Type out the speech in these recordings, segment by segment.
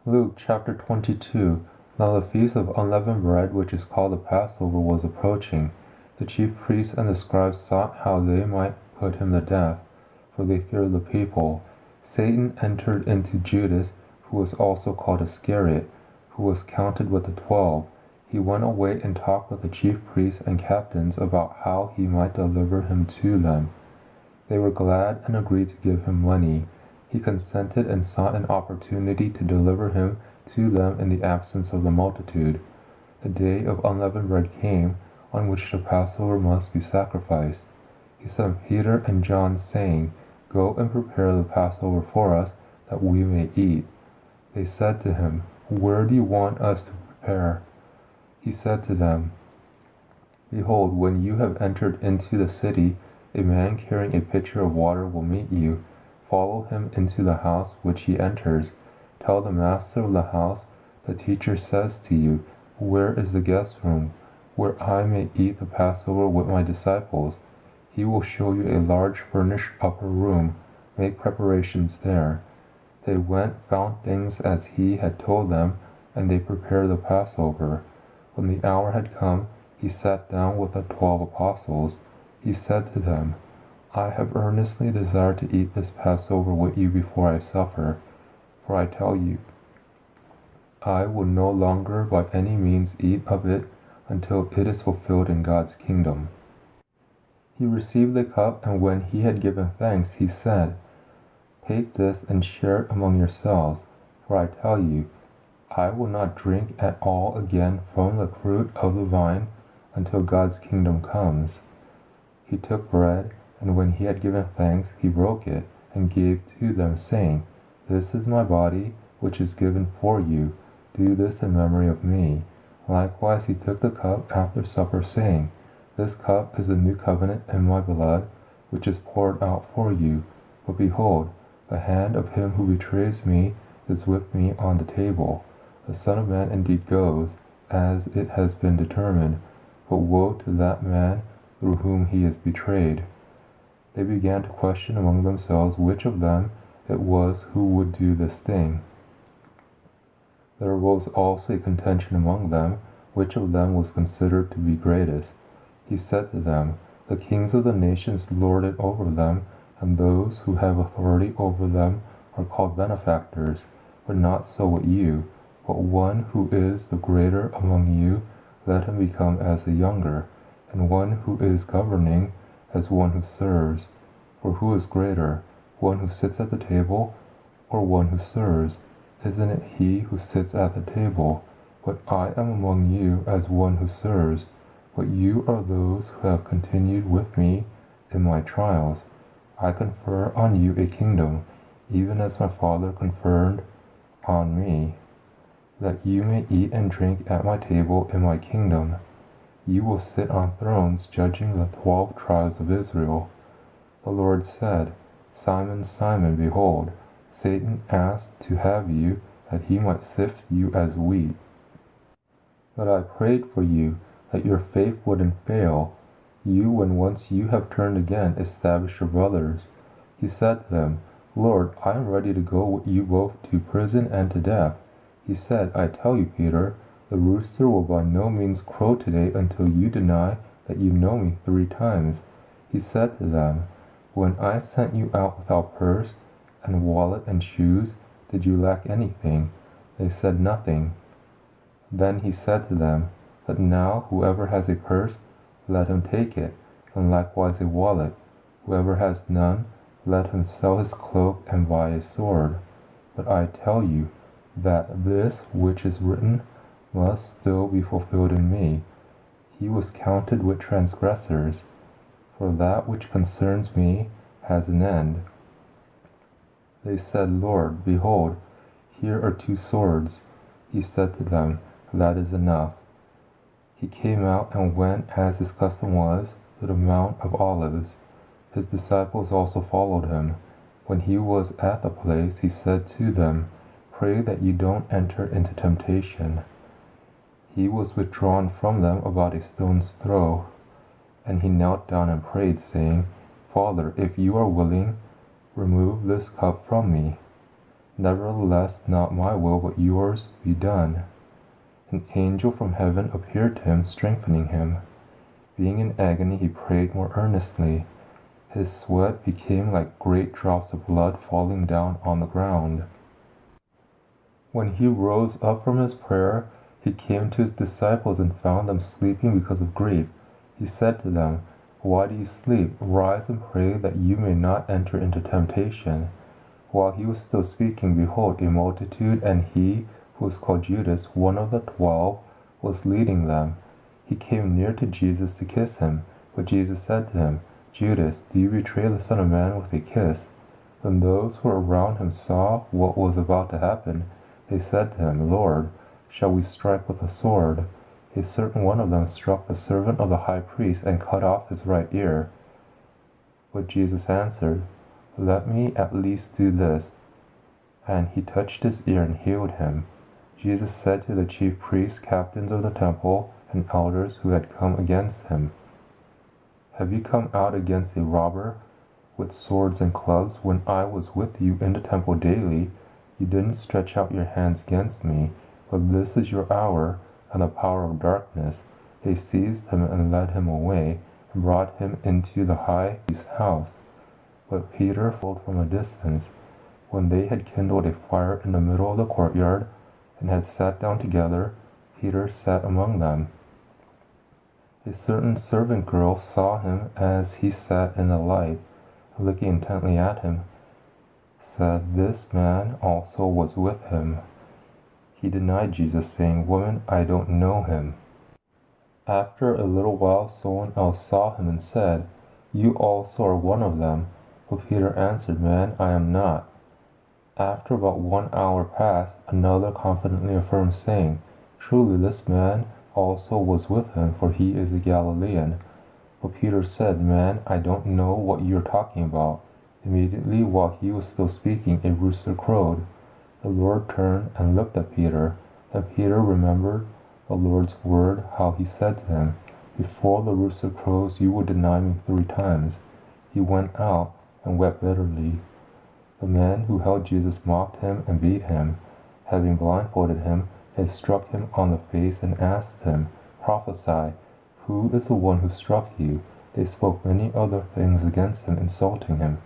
Luke chapter 22. Now the feast of unleavened bread, which is called the Passover, was approaching. The chief priests and the scribes sought how they might put him to death, for they feared the people. Satan entered into Judas, who was also called Iscariot, who was counted with the 12. He went away and talked with the chief priests and captains about how he might deliver him to them. They were glad and agreed to give him money. He consented and sought an opportunity to deliver him to them in the absence of the multitude. The day of unleavened bread came, on which the Passover must be sacrificed. He sent Peter and John, saying, "Go and prepare the Passover for us, that we may eat." They said to him, "Where do you want us to prepare?" He said to them, "Behold, when you have entered into the city, a man carrying a pitcher of water will meet you. Follow him into the house which he enters. Tell the master of the house, the teacher says to you, where is the guest room, where I may eat the Passover with my disciples? He will show you a large furnished upper room. Make preparations there." They went, found things as he had told them, and they prepared the Passover. When the hour had come, he sat down with the 12 apostles. He said to them, "I have earnestly desired to eat this Passover with you before I suffer. For I tell you, I will no longer by any means eat of it until it is fulfilled in God's kingdom." He received the cup, and when he had given thanks, he said, "Take this and share it among yourselves, for I tell you, I will not drink at all again from the fruit of the vine until God's kingdom comes." He took bread, and when he had given thanks, he broke it and gave to them, saying, "This is my body, which is given for you. Do this in memory of me." Likewise he took the cup after supper, saying, "This cup is the new covenant in my blood, which is poured out for you. But behold, the hand of him who betrays me is with me on the table. The Son of Man indeed goes, as it has been determined, but woe to that man through whom he is betrayed." They began to question among themselves which of them it was who would do this thing. There arose also a contention among them, which of them was considered to be greatest. He said to them, "The kings of the nations lord it over them, and those who have authority over them are called benefactors. But not so with you. But one who is the greater among you, let him become as the younger, and one who is governing as one who serves. For who is greater, one who sits at the table, or one who serves? Isn't it he who sits at the table? But I am among you as one who serves. But you are those who have continued with me in my trials. I confer on you a kingdom, even as my Father conferred on me, that you may eat and drink at my table in my kingdom. You will sit on thrones judging the 12 tribes of Israel." The Lord said, "Simon, Simon, behold, Satan asked to have you, that he might sift you as wheat. But I prayed for you, that your faith wouldn't fail. You, when once you have turned again, establish your brothers." He said to them, "Lord, I am ready to go with you both to prison and to death." He said, "I tell you, Peter, the rooster will by no means crow today until you deny that you know me 3 times. He said to them, "When I sent you out without purse and wallet and shoes, did you lack anything?" They said, "Nothing." Then he said to them, "But now whoever has a purse, let him take it, and likewise a wallet. Whoever has none, let him sell his cloak and buy a sword. But I tell you that this which is written must still be fulfilled in me. He was counted with transgressors, for that which concerns me has an end." They said, "Lord, behold, here are 2 swords." He said to them, "That is enough." He came out and went, as his custom was, to the Mount of Olives. His disciples also followed him. When he was at the place, he said to them, "Pray that you don't enter into temptation." He was withdrawn from them about a stone's throw, and he knelt down and prayed, saying, "Father, if you are willing, remove this cup from me. Nevertheless, not my will, but yours be done. An angel from heaven appeared to him, strengthening him. Being in agony, he prayed more earnestly. His sweat became like great drops of blood falling down on the ground. When he rose up from his prayer, he came to his disciples and found them sleeping because of grief. He said to them, "Why do you sleep? Rise and pray that you may not enter into temptation." While he was still speaking, behold, a multitude, and he who was called Judas, one of the 12, was leading them. He came near to Jesus to kiss him, but Jesus said to him, "Judas, do you betray the Son of Man with a kiss?" When those who were around him saw what was about to happen, they said to him, "Lord, shall we strike with a sword?" A certain one of them struck the servant of the high priest and cut off his right ear. But Jesus answered, "Let me at least do this." And he touched his ear and healed him. Jesus said to the chief priests, captains of the temple, and elders who had come against him, "Have you come out against a robber with swords and clubs? When I was with you in the temple daily, you didn't stretch out your hands against me, but this is your hour and the power of darkness." They seized him and led him away, and brought him into the high priest's house. But Peter followed from a distance. When they had kindled a fire in the middle of the courtyard, and had sat down together, Peter sat among them. A certain servant girl saw him as he sat in the light, and looking intently at him, said, "This man also was with him." He denied Jesus, saying, "Woman, I don't know him." After a little while someone else saw him and said, "You also are one of them." But Peter answered, "Man, I am not." After about 1 hour passed, another confidently affirmed, saying, "Truly this man also was with him, for he is a Galilean." But Peter said, "Man, I don't know what you are talking about." Immediately while he was still speaking, a rooster crowed. The Lord turned and looked at Peter. Then Peter remembered the Lord's word, how he said to him, "Before the rooster crows, you will deny me 3 times." He went out and wept bitterly. The men who held Jesus mocked him and beat him. Having blindfolded him, they struck him on the face and asked him, "Prophesy, who is the one who struck you?" They spoke many other things against him, insulting him.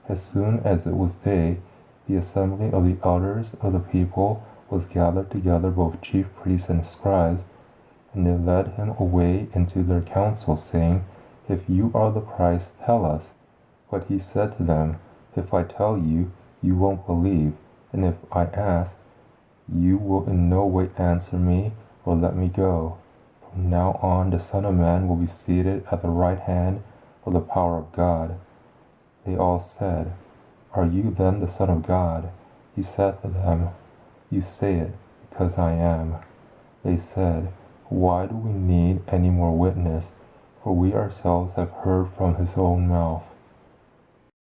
As soon as it was day, the assembly of the elders of the people was gathered together, both chief priests and scribes, and they led him away into their council, saying, "If you are the Christ, tell us." But he said to them, "If I tell you, you won't believe, and if I ask, you will in no way answer me or let me go. From now on, the Son of Man will be seated at the right hand of the power of God." They all said, "Are you then the Son of God?" He said to them, "You say it, because I am." They said, "Why do we need any more witness? For we ourselves have heard from his own mouth."